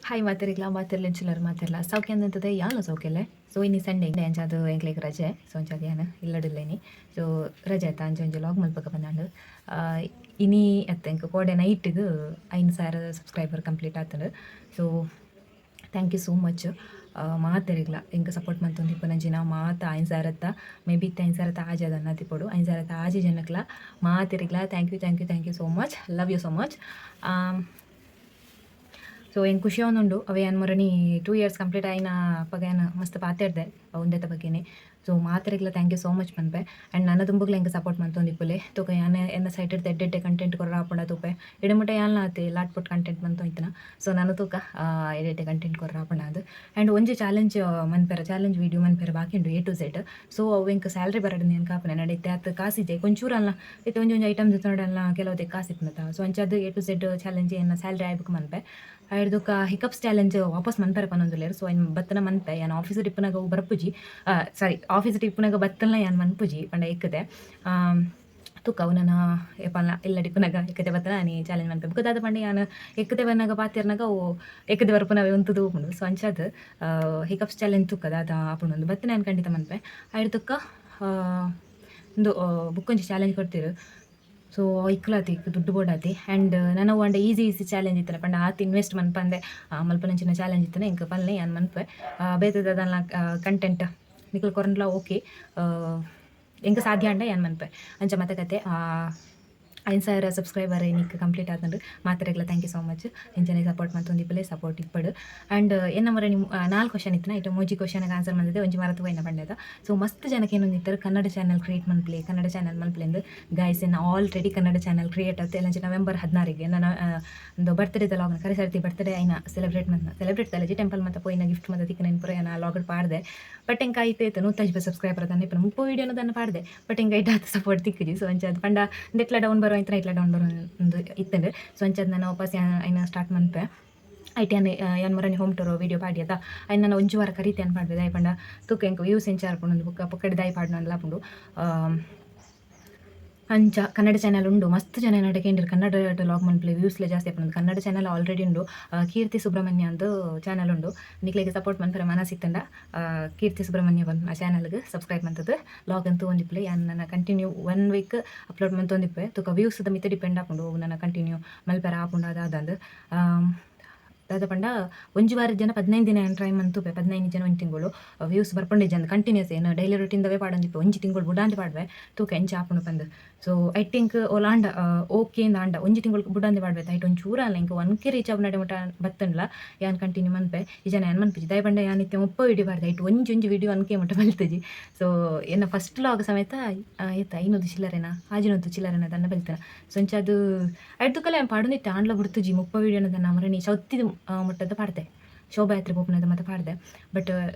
Hi ಮಾತಿರಿಗ್ಲ ಮಾತಿರ್ಲಿಂಚಿಲ್ಲರು ಮಾತಿರ್ಲ ಸೌಖ್ಯ ಅಂತಂತದೆ ಯಾನು ಸೌಖ್ಯಲೆ so ಇನ್ನಿ Sunday ಅಂಚಾದು ಎಂಕ್ಲೆಗ್ ರಜೆ ಸೊ ಅಂಚಾದ ಯಾನು ಇಲ್ಲಡಿಲ್ಲೇನಿ ಸೊ ರಜೆ ಆಯ್ತಾ ಅಂಚೆ ಒಂಜಿ ಲಾಗ್ ಮಲ್ಪಕ ಬಂದಾಂಡು ಇನಿ ಅತ್ತೆ ಎಂಕ್ ಕೋಡೆ ನೈಟ್ಗೆ 5,000 ಸಬ್ಸ್ಕ್ರೈಬರ್ ಕಂಪ್ಲೀಟ್ ಆತಂಡು so thank you so much ಮಾತಿರಿಗ್ಲ ಎಂಕ್ ಸಪೋರ್ಟ್ ಮಂತೊಂದು ಇಪ್ಪ ನಂಜಿನ ಮಾತ 5,000 ಮೇ ಬಿ 5,000 ಆಜದ ಅನ್ನತಿಪ್ಪಡು 5,000 ಆಜಿ ಜನಕ್ಲ ಮಾತಿರಿಗ್ಲ thank you so much love you so much so ಏನು ಖುಷಿ ಒಂದುಂಡು ಅವೇ ಏನು ಮರಣಿ 2 years ಕಂಪ್ಲೀಟ್ ಆಯ್ನ ಅಪ್ಪಗ ಏನು ಮಸ್ತ್ ಪಾತಿರ್ದೆ ಒಂದೇತ ಬಗ್ಗೆನೇ ಸೊ ಮಾತ್ರೆಗ್ಲ ಥ್ಯಾಂಕ್ ಯು ಸೋ ಮಚ್ ಪನ್ಪೆ ಆ್ಯಂಡ್ ನನ್ನ ತುಂಬಗ್ಲ ಹೆಂಗೆ ಸಪೋರ್ಟ್ ಮಂತೊಂದಿಪ್ಪುಲೆ ತೂಕ ಯಾನೆ ಎನ್ನ ಸೈಟೆಡ್ ಎಡ್ಡೆಡ್ಡೆ ಕಂಟೆಂಟ್ ಕೊರ ಆಪುಂಡ ತೂಪೆ ಇಡಮುಟ ಯಾನ್ ಆತೆ ಲಾಟ್ ಪುಟ್ ಕಂಟೆಂಟ್ ಮಂತೊಯ್ತನ ಸೊ ನಾನು ತೂಕ ಎಡ್ಡೆಡ್ಡೆ ಕಂಟೆಂಟ್ ಕೊರ ಆಪುಂಡ ಅದು ಆ್ಯಂಡ್ ಒಂಜಿ ಚಾಲೆಂಜ್ ಮನ್ಪೆರ ಚಾಲೆಂಜ್ ವೀಡಿಯೋ ಮನ್ಪೆರ ಬಾಕಿ ಉಂಡು A to Z ಸೊ ಅವು ಎಂಕ್ ಸ್ಯಾಲ್ರಿ ಬರಡು ಏನು ಕಾಪನೆ ನಡೀತೆ ಅದು ಕಾಸಿದೆ ಕೊಂಚೂರಲ್ಲ ಇತ್ತು ಒಂಜೊಂಜು ಐಟಮ್ಸ್ ನೋಡಲ್ಲ ಕೆಲವುದೇ ಕಾಸಿತ್ನತ ಸೊ ಅಂಚದು A to Z ಚಾಲೆಂಜ್ ಏನು ಸ್ಯಾಲ್ರಿ ಆಯ್ಬೇಕು ಮನ್ಪೆ ಹಿಡ್ದಕ್ಕೆ ಹಿಕಪ್ಸ್ ಚಾಲೆಂಜ್ ವಾಪಸ್ ಮನ್ಪೆರ ಪನ್ನೊಂದುಲ್ಲೇರು ಸೊ ಏನು ಬತ್ತನ ಮನ್ಪೆ ಏನು ಆಫೀಸ್ ಟಿಪ್ಪನಾಗ ಬರ್ಪುಜಿ ಆಫೀಸ್ ಟಿಪ್ಪನಾಗ ಬತ್ತಲ್ನ ಏನು ಮನ್ಪುಜಿ ಪಂಡ ಇಕ್ಕದೆ ತುಕ್ಕ ಅವನ ಏಪಲ್ಲ ಎಲ್ಲ ಟಿಪ್ಪನಾಗ ಎಕ್ಕದೆ ಬತ್ತನ ನೀ ಚಾಲೆಂಜ್ ಮನ್ಪೆ ಬುಕ್ಕದಾದ ಪಂಡ ಯಾನು ಎಕ್ಕದೆ ಬನ್ನಾಗ ಪಾತಿರ್ನಾಗ ಅವು ಎಕ್ಕದೆ ಬರ್ಪುನವೆ ಒಂತದು ಉಂಡು ಸೊ ಅಂಚದು ಹಿಕಪ್ಸ್ ಚಾಲೆಂಜ್ ತುಕ್ಕದ ಅದು ಆಪುಂಡು ಬತ್ತನ ಏನು ಖಂಡಿತ ಮನ್ಪೆ ಹಿಡ್ದಕ್ಕ ಒಂದು ಬುಕ್ಕೊಂಜಿ ಚಾಲೆಂಜ್ ಕೊಡ್ತೀರು ಸೊ ಇಕ್ಲಾತಿ ದುಡ್ಡು ಬೋಡಾತಿ ಆ್ಯಂಡ್ ನಾನು ಒಂಡೆ ಈಸಿ ಚಾಲೆಂಜ್ ಇತ್ತಲ್ಲ ಪಂಡ ಆತಿ ಇನ್ವೆಸ್ಟ್ ಮನ್ಪಂದೆ ಮಲ್ಪನಂಚಿನ ಚಾಲೆಂಜ್ ಇತ್ತನೆ ಇಂಕ ಪಲ್ಲೆ ಏನು ಮನ್ಪೆ ಬೇತದ ಅದನ್ನ ಕಂಟೆಂಟ್ ನಿಖಲ್ ಕೊರನ್ಲ ಓಕೆ ಎಂಕ ಸಾಧ್ಯ ಅಂಡ ಏನು ಮನ್ಪೆ ಅಂಚ ಮತ್ತೆ ಕತೆ 5,000 ಸಬ್ಸ್ಕ್ರೈಬರ್ ಏನಕ್ಕೆ ಕಂಪ್ಲೀಟ್ ಆತಂಡು ಮಾತ್ರೆಗ್ಲ ಥ್ಯಾಂಕ್ ಯು ಸೋ ಮಚ್ ಎಂಚನೆ ಸಪೋರ್ಟ್ ಮಂತೊಂದಿಪ್ಪಲೆ ಸಪೋರ್ಟ್ ಇಪ್ಪಡು ಆ್ಯಂಡ್ ಎನ್ನ ಮರ ನಿಮ್ಮ 4 ಕ್ವಶನ್ ಇತ್ತು ಇಟ್ಟು ಮೂಜಿ ಕ್ವಶನ್ಗೆ ಆನ್ಸರ್ ಬಂದಿದೆ ಒಂಜಿ ಮರತು ಏನ ಬಂದದ ಸೊ ಮಸ್ತ್ ಜನಕ್ಕೆ ಏನೊಂದು ಇತ್ತರ ಕನ್ನಡ ಚಾನಲ್ ಕ್ರಿಯೇಟ್ ಮನ್ಪ್ಲೆ ಕನ್ನಡ ಚಾನಲ್ ಮನ್ಪ್ಲೆಂದು ಗೈಸ್ ಇನ್ನು ಆಲ್ರೆಡಿ ಕನ್ನಡ ಚಾನಲ್ ಕ್ರಿಯೇಟ್ ಆಗುತ್ತೆ ಎಲ್ಲ ನವೆಂಬರ್ 16ಗೆ ನನ್ನ ಒಂದು ಬರ್ತ್ಡೇ ಲಾಗ್ ಕರೆ ಸರ್ತಿ ಬರ್ತ್ಡೇ ಐನ ಸೆಲೆಬ್ರೇಟ್ ತಲೆಜಿ ಟೆಂಪಲ್ ಮತ್ತು ಪೋಯಿನ ಗಿಫ್ಟ್ ಮತ್ತು ತಿಕ್ಕ ನೆನಪುರ ಏನ ಲಾಗಡ್ ಪಾಡ್ದೆ ಬಟ್ ಹೆಂಗೆ ಆಯ್ತು 150 ಸಬ್ಸ್ಕ್ರೈಬರ್ ಅದನ್ನ ಇಪ್ಪ 30 ವಿಡಿಯೋನ ಅದನ್ನು ಪಾಡ್ದೆ ಬಟ್ ಹೆಂಗೆ ಐಟ್ ಆತ ಸಪೋರ್ಟ್ ತಿಕ್ಕಜಿ ಸೊ ಅಂಚದು ಪಂಡ ನೆಟ್ಲ ಡೌನ್ ಬರೋ ಇಟ್ಲ ಡೌನ್ ಬರೋ ಒಂದು ಇತ್ತಂದ್ರೆ ಸೊ ಅಂಚದು ನಾನು ವಾಪಸ್ ಐನ ಸ್ಟಾರ್ಟ್ ಮನ್ಪೆ ಐಟೇನು ಏನು ಮರನಿ ಹೋಮ್ ಟೂರು ವೀಡಿಯೋ ಪಾಡಿ ಅದ ಐನು ನಾನು ಒಂಜು ವಾರ ಕರೀತೆ ಏನು ಪಾಡ್ದೆ ದಾಯ್ ಪಂಡ ತೂಕ ಹೆಂಗೆ ವ್ಯೂಸ್ ಎಂಚಾರ್ಪುಂಡು ಒಂದು ಬುಕ್ಕ ಪಕ್ಕಡೆ ದಾಯ್ ಪಾಡ್ನ ಅಂದ್ಲಾಪುಂಡು ಅಂಚ ಕನ್ನಡ ಚಾನಲ್ ಉಂಡು ಮಸ್ತ್ ಜನ ನಡಕೇಂಡ್ರು ಕನ್ನಡ ಲಾಗ್ ಮನ್ಪ್ಲೆ ವ್ಯೂಸ್ಲೆ ಜಾಸ್ತಿ ಆಪುಂಡು ಕನ್ನಡ ಚಾನಲ್ ಆಲ್ರೆಡಿ ಉಂಡು ಕೀರ್ತಿ ಸುಬ್ರಹ್ಮಣ್ಯ ಅಂದು ಚಾನಲ್ ಉಂಡು ನಿಕ್ಲೆಗೆ ಸಪೋರ್ಟ್ ಮನ್ಪರೆ ಮನಸ್ಸಿತ್ತಂಡ ಕೀರ್ತಿ ಸುಬ್ರಹ್ಮಣ್ಯ ಬಂದು ಆ ಚಾನಲ್ಗೆ ಸಬ್ಸ್ಕ್ರೈಬ್ ಮಂತದ್ದು ಲಾಗ್ ಅಂತೂ ಒಂದಿಪ್ಪಲೆ ನನ್ನ ಕಂಟಿನ್ಯೂ 1 ವೀಕ್ ಅಪ್ಲೋಡ್ ಮಂತೊಂದಿಪ್ಪೆ ತುಕ ವ್ಯೂಸ್ದ ಮಿತ್ತ ಡಿಪೆಂಡ್ ಆಪುಂಡು ನನ್ನ ಕಂಟಿನ್ಯೂ ಮಲ್ಪೆರ ಆಪುಂಡು ಅದಾದಂದು ದಾದ ಪಂಡ ಒಂಜಿ ವಾರ ಜನ 15 ದಿನ ಏನು ಟ್ರೈ ಮಂತುಪೆ 15 ಜನ 1 ತಿಂಗಳು ವ್ಯೂಸ್ ಬರ್ಪಂಡೆ ಜನ ಕಂಟಿನ್ಯೂಸ್ ಏನು ಡೈಲಿ ರೂಟೀನ್ದವೇ ಪಾಡಂದಿಪ್ಪೆ 1 ತಿಂಗಳು ಬುಡಾಂದಿ ಪಾಡ್ವೆ ತೂಕ ಎಂಚ ಆಪುಂಡು ಪಂದು ಸೊ ಐ ಥಿಂಕ್ ಓಲಾಂಡ ಓಕೆ ಇಂದ ಆಂಡ 1 ತಿಂಗಳು ಬುಡಾಂದಿ ಪಾಡ್ವೆ ಐಟ್ ಒಂಚೂರ ಅಲ್ಲ ಇಂಕ 1K ರೀಚ್ ಆಗಿ ನಡೆ ಮಟ ಬತ್ತಂಡ್ಲ ಯಾನ್ ಕಂಟಿನ್ಯೂ ಮನ್ಪೆ ಈ ಜನ ಏನು ಮನ್ಪಿಜಿ ದಯ ಪಂಡ ಯಾನಿತ್ಯ 30 ವಿಡಿಯೋ ಪಾಡ್ದೆ ಐಟ್ ಒಂಜಿ ವಿಡಿಯೋ 1K ಮಟ ಬಲ್ತಜಿ ಸೊ ಏನ ಫಸ್ಟ್ ಲಾಗ್ ಸಮೇತ ಆಯ್ತು 500 ಚಿಲ್ಲರೆನಾ 600 ಚಿಲ್ಲರೆನ ದನ್ನ ಬಲ್ತೇನೆ ಸೊ ಅಂಚದು ಐದು ಕಲೆ ಪಾಡೋನಿತ್ತೆ ಆಂಡ್ಲ ಬಿಡ್ತುಜಿ 30 ವಿಡಿಯೋನ ದನ್ನ ಮರಣಿ ಸೌತ್ತಿದು ಮುಟ್ಟದ ಪಾಡ್ದೆ ಶೋಭಾಯಾತ್ರೆ ಬೋಪನದ ಮತ್ತೆ ಪಾಡ್ದೆ ಬಟ್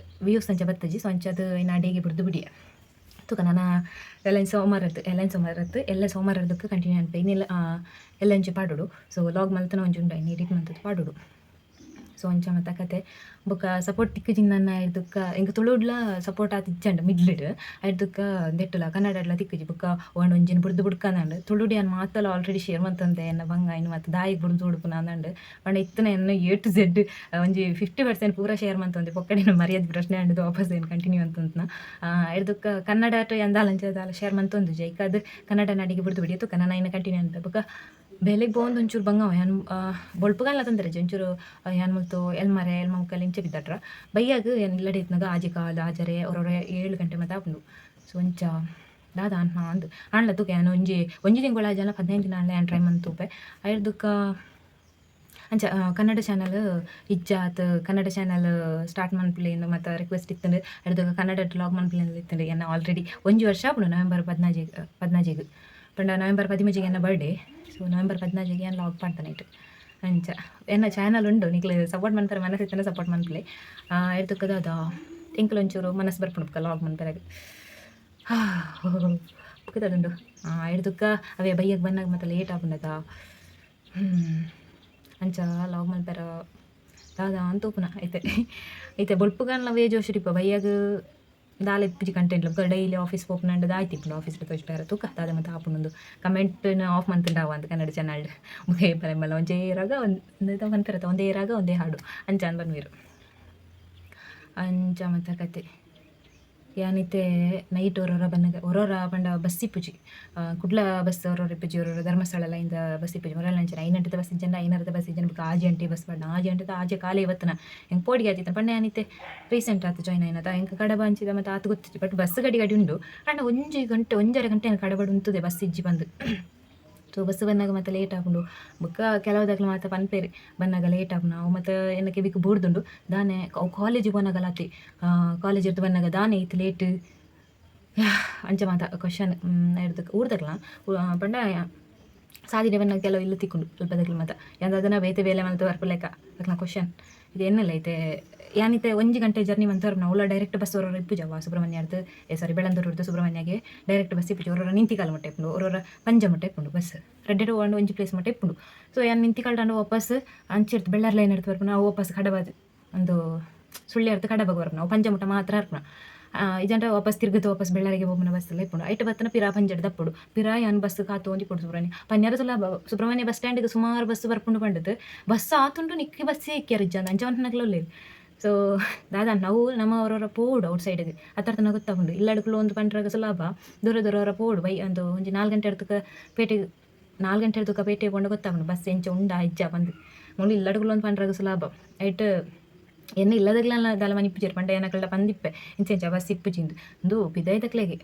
ವ್ಯೂಸ್ ಅಂಚೆ ಬತ್ತಜಿ ಸೊ ಅಂಚದು ಇನ್ನು ಅಡಿಗೆ ಬಿಡ್ದು ಬಿಡಿ ತುಕ ನಾನು ಎಲ್ಲ ಸೋಮವಾರದಕ್ಕೆ ಕಂಟಿನ್ಯೂ ಅನ್ಪೆ ಇನ್ನೆಲ್ಲ ಎಲ್ಲ ಅಂಚೆ ಪಾಡೋಡು ಸೊ ಲಾಗ್ ಮಲ್ತನ ಒಂಜಿ ಉಂಡ ಇನ್ನು ಎಡಿಟ್ ಮಂತದ್ದು ಪಾಡೋಡು ಸೊ ಅಂಚ ಮತ್ತೆ ಕತೆ ಬೊಕ್ಕ ಸಪೋರ್ಟ್ ತಿಕ್ಕಜಿಂದ ನನ್ನ ಇರ್ದಕ್ಕ ಇಂಕ ತುಳುಡ್ಲ ಸಪೋರ್ಟ್ ಆತ ಇಚ್ಚಂಡು ಮಿಡ್ಲಿಡ್ ಇರ್ದಕ್ಕ ದೆಟ್ಟುಲ ಕನ್ನಡಡ್ಲ ತಿಕ್ಕಜಿ ಬೊಕ್ಕ ಒಂಜಿನ ಬುಡ್ದು ಬುಡ್ಕಂದಂಡು ತುಳುಡಿ ಅನ್ನು ಮಾತಲ್ಲ ಆಲ್ರೆಡಿ ಶೇರ್ ಮಂತಂದೆ ಎನ್ನ ಬಂಗ ಇನ್ನು ಮತ್ತು ದಾಯಿಗೆ ಬುಡ್ದು ಉಡುಪುನ ಅಂದಂಡು ಪಂಡ ಇತ್ತನ ಎನ್ನು A to Z ಒಂಜಿ 50% ಪೂರ ಶೇರ್ ಮಂತಂದೆ ಪೊಕ್ಕಡಿನ ಮರ್ಯಾದೆ ಪ್ರಶ್ನೆ ಅಂಡದು ವಾಪಸ್ ಏನು ಕಂಟಿನ್ಯೂ ಅಂತಂತನ ಇರ್ದಕ್ಕ ಕನ್ನಡ ಟು ಎಂದಾಲಂಚದ ಶೇರ್ ಮಂತೊಂದು ಜೈಕ ಅದು ಕನ್ನಡ ನಾಡಿಗೆ ಬಿಡ್ದು ಬಿಡಿ ತುಕ ನಾನು ಇನ್ನು ಕಂಟಿನ್ಯೂ ಅಂತ ಬೊಕ್ಕ ಬೆಲೆಗೆ ಬೋಂದು ಒಂಚೂರು ಬಂಗವ ಏನು ಬೊಳ್ಪುಗಲ್ಲ ತಂದ್ರೆ ಒಂಚೂರು ಏನು ಮುಲ್ತು ಎಲ್ಮರೆ ಎಲ್ಮಕ್ಕಲ್ ಇಂಚೆ ಬಿದ್ದಟ್ರ ಬೈಯಾಗ ಏನು ಇಲ್ಲಡಿತ್ನಾಗ ಆಜಿ ಕಾಲು ಆಜರೆ ಅವ್ರವ್ರ 7 ಗಂಟೆ ಮತ್ತೆ ಆಪುಂಡು ಸೊ ಒಂಚ ದಾದ ಅನ್ನ ಅಂದು ಆಣ್ಲ ತೂಕ ಏನು ಒಂಜಿ ತಿಂಗಳು ಆಜಲ್ಲ 15 ದಿನ ಆಣ್ಲೆ ಏನು ಟ್ರೈ ಮಂತೂಪೆ ಐರ್ದಕ್ಕ ಅಂಚ ಕನ್ನಡ ಚಾನಲ್ ಇಜ್ಜಾತ್ ಕನ್ನಡ ಚಾನಲ್ ಸ್ಟಾರ್ಟ್ ಮನ್ಪ್ಲೇನು ಮತ್ತು ರಿಕ್ವೆಸ್ಟ್ ಇತ್ತಂಡು ಹಿಡ್ದಾಗ ಕನ್ನಡ ಲಾಗ್ ಮನ್ಪ್ಲೇನು ಇತ್ತಂಡು ಏನು ಆಲ್ರೆಡಿ 1 ವರ್ಷ ಆಪುಂಡು ನವೆಂಬರ್ 15 ಪಂಡ ನವೆಂಬರ್ 15 ಎನ್ನ ಬರ್ಡೇ ಸೊ ನವೆಂಬರ್ 15 ಏನು ಲಾಗ್ ಮಾಡ್ತಾನೆ ಇಟ್ಟು ಅಂಚ ಎನ್ನ ಚಾನಲ್ ಉಂಡು ನಿಕ್ಲೆ ಸಪೋರ್ಟ್ ಮಾಡ್ತಾರೆ ಮನಸ್ಸಿತ್ತಂಡ ಸಪೋರ್ಟ್ ಮನ್ಪ್ಲೆ ಇರ್ತಕ್ಕದ ಅದು ತಿಂಕಲ್ ಒಂಚೂರು ಮನಸ್ಸು ಬರ್ಪುಣಕ್ಕ ಲಾಗ್ ಮಾಡ್ತಾರೆ ಬುಕ್ಕದುಂಡು ಇಡ್ದಕ್ಕ ಅವೇ ಬೈಯಕ್ಕೆ ಬಂದಾಗ ಮತ್ತೆ ಲೇಟ್ ಆಪುಂಡದ ಅಂಚ ಲಾಗ್ ಮಲ್ಪೆರ ದಾದ ಅಂತ ಉಪುನ ಐತೆ ಬೊಳ್ಪುಗನ್ಲ ವೇ ಜೋಶಿರಿಪ್ಪ ಬೈಯಾಗ ದಾಲೆ ಇಪ್ಪುಜಿ ಕಂಟೆಂಟ್ ಬೊಕ ಡೈಲಿ ಆಫೀಸ್ ಪೋಪುನಂಡ ದಾಯ್ತಿಪ್ಪುಂಡು ಆಫೀಸ್ಡ್ ತೋಜ್ಪಾರ ತೂಕ ದಾದ ಮಾತ ಆಪುನೊಂದು ಕಮೆಂಟ್ನ ಆಫ್ ಮಂತುಂಡಾವ ಅಂತ ಕನ್ನಡ ಚಾನಲ್ ಮುಖೇ ಪರೆಂಬಲ ಒಂಜೇ ರಾಗ ಒಂದು ಮನ್ಪೆರತ ಒಂದೇ ರಾಗ ಒಂದೇ ಹಾಡು ಅಂಚ ಅನ್ ಬನ್ವೀರು ಅಂಚ ಮಾತ ಕತೆ ಯಾನಿತ್ತೆ ನೈಟ್ ಒರೋರ ಪಂಡ ಬಸ್ ಇಪ್ಪುಜಿ ಕುಡ್ಲ ಬಸ್ ಒರೋರು ಇಪ್ಪುಜಿ ಒರೋರು ಧರ್ಮಸ್ಥಳ ಲೈನ್ದ ಬಸ್ ಇಪ್ಪುಜಿ ಮೊದಲ ನಂಚಿನ 9 ಬಸ್ ಇಜ್ಜಂಡ 9 ಬಸ್ ಇಜ್ಜಂಡ ಬೊಕ ಆಜಿ ಅಂಟಿ ಬಸ್ ಪಂಡ ಆಜಿ ಅಂಟದ ಆಜೆ ಕಾಲೇ ಇವತ್ತನ ಹೆಂಗೆ ಪೋಡಿಗೆ ಆತಿತ್ತ ಪಂಡ ಯಾನಿತ್ತೆ ರೀಸೆಂಟ್ ಆತು ಜಾಯ್ನ್ ಆಯ್ನದ ಹೆಂಗೆ ಕಡಬ ಅಂಚಿದ ಮತ್ತು ಆತು ಗೊತ್ತಿತ್ತು ಬಟ್ ಬಸ್ ಗಡಿ ಉಂಡು ಅಣ್ಣ ಒಂಜರ ಗಂಟೆ ಕಡಬಡು ಉಂತುದೆ ಬಸ್ ಇಜ್ಜಿ ಬಂದು ಸೊ ಬಸ್ ಬಂದಾಗ ಮತ್ತೆ ಲೇಟ್ ಆಗುಂಡು ಬೊಕ್ಕ ಕೆಲವುದಾಗ್ಲು ಮಾತ ಪನ್ಪೇರಿ ಬಂದಾಗ ಲೇಟ್ ಆಗುನ ಅವು ಮತ್ತು ಏನಕ್ಕೆ ಬಿಕ್ಕು ಬೂಡ್ದುಂಡು ದಾನೆ ಅವು ಕಾಲೇಜಿಗೆ ಬಂದಾಗ ಲಾತಿ ಕಾಲೇಜ್ ಇರ್ದು ಬಂದಾಗ ದಾನೆ ಇತ್ತು ಲೇಟ್ ಅಂಚ ಮಾತ ಕ್ವಶನ್ ಹಿಡ್ದು ಊರ್ದಾಗ್ಲ ಪಂಡ ಸಾದಿನ ಬಂದಾಗ ಕೆಲವು ಇಲ್ಲ ತಿಕ್ಕೊಂಡು ಸ್ವಲ್ಪದಾಗ್ಲಿ ಮಾತ ಯಾವ್ದು ಅದನ್ನು ಬೇಲೆ ಮಲ್ತು ಬರ್ಪಲೆಕ್ಕ ಅದಕ್ಕೆ ಕ್ವಶನ್ ಇದು ಏನಲ್ಲ ಐತೆ ಯಾನಿತ್ತೆ 1 ಗಂಟೆ ಜರ್ನಿ ಮಂತವ್ರು ನಾವು ಡೈರೆಕ್ಟ್ ಬಸ್ ಅವರ ಇಪ್ಪುಜವ ಸುಬ್ರಹ್ಮಣ್ಯ ಸಾರಿ ಬೆಳಂದೂರು ಸುಬ್ರಹ್ಮಣ್ಯಗೆ ಡೈರೆಕ್ಟ್ ಬಸ್ ಇಪ್ಪುಜಿ ಅವರ ನಿಂತಿಕಾಲ ಮಟ್ಟ ಇಪ್ಪುಂಡು ಅವರ ಪಂಜ ಮಟ್ಟ ಇಪ್ಪುಂಡು ಬಸ್ ರೆಡ್ಡೆಡ್ ಒಂದು ಒಂಜಿ ಪ್ಲೇಸ್ ಮಟ್ಟ ಇಪ್ಪುಂಡು ಸೊ ಯಾನು ನಿಂತಿಕಾಲ್ಡಂಡು ವಾಪಸ್ ಅಂಚಿರ್ತು ಬೆಳ್ಳಾರ್ ಲೈನ್ ಇಡ್ತು ಬರ್ಪು ನಾವು ವಾಪಸ್ ಕಡಬಾದ ಒಂದು ಸುಳ್ಳಿ ಇರ್ತು ಕಡಬಾಗ ಬರ್ಪು ನಾವು ಪಂಜ ಮುಟ್ಟ ಮಾತ್ರ ಹರ್ಪುನ ಇದಂಟ ವಾಪಸ್ ತಿರ್ಗಿತು ವಾಪಸ್ ಬೆಳ್ಳಾರಿಗೆ ಹೋಗ್ನ ಬಸ್ ಎಲ್ಲ ಇಪ್ಪುಂಡು ಐಟ್ ಬತ್ತನ ಪಿರಾ ಪಂಜಡ್ ದಪ್ಪುಡು ಪಿರಾ ಯಾನ್ ಬಸ್ ಕಾತು ಒಂದಿ ಪುಡು ಸುಬ್ರಹ್ಮಣ್ಯ ಪನ್ಯಾರ ಸಲ ಸುಬ್ರಹ್ಮಣ್ಯ ಬಸ್ ಸ್ಟ್ಯಾಂಡಿಗೆ ಸುಮಾರು ಬಸ್ ಬರ್ಪುಂಡು ಪಂಡದು ಬಸ್ ಆತುಂಡು ನಿಕ್ಕಿ ಬಸ್ಸೇ ಇಕ್ಕ್ಯಾರ ಇಜ್ಜಂದ ಅಂಚವನ್ನಲ್ಲಿ ಸೊ ದಾದಾ ನಾವು ನಮ್ಮ ಅವರವರ ಪೋಡು ಔಟ್ ಸೈಡ್ಗೆ ಹತ್ತರ ತನಕ ಗೊತ್ತಾಗುಂಡು ಇಲ್ಲಡ್ಕಲು ಒಂದು ಪಂಡ್ರಾಗ ಸುಲಭ ದೂರ ಅವರ ಪೋಡು ಬೈ ಒಂದು 4 ಗಂಟೆ ಇರ್ತಕ್ಕ ಪೇಟೆಗೆ 4 ಗಂಟೆ ಇರ್ತಕ್ಕ ಪೇಟೆಗೆ ಕೊಂಡು ಗೊತ್ತಾಗುಂಡು ಬಸ್ ಎಂಚ ಉಂಡ ಇಜ್ಜ ಬಂದು ನೋಡಿ ಇಲ್ಲಡ್ಕಲು ಒಂದು ಪಂಡ್ರಾಗ ಸುಲಭ ಐಟ್ ಎನ್ನ ಇಲ್ಲದಾಗ್ಲ ದಾಲ ಮನೆ ಇಪ್ಪುಜೇರು ಪಂಡ ಏನಕ್ಕಲ್ಲ ಪಂದಿಪ್ಪೆ ಇಂಚೆಂಚ ಬಸ್ ಇಪ್ಪುಜಿಂದು ಒಂದು ಬಿದೈದಕ್ಲೆಗೆ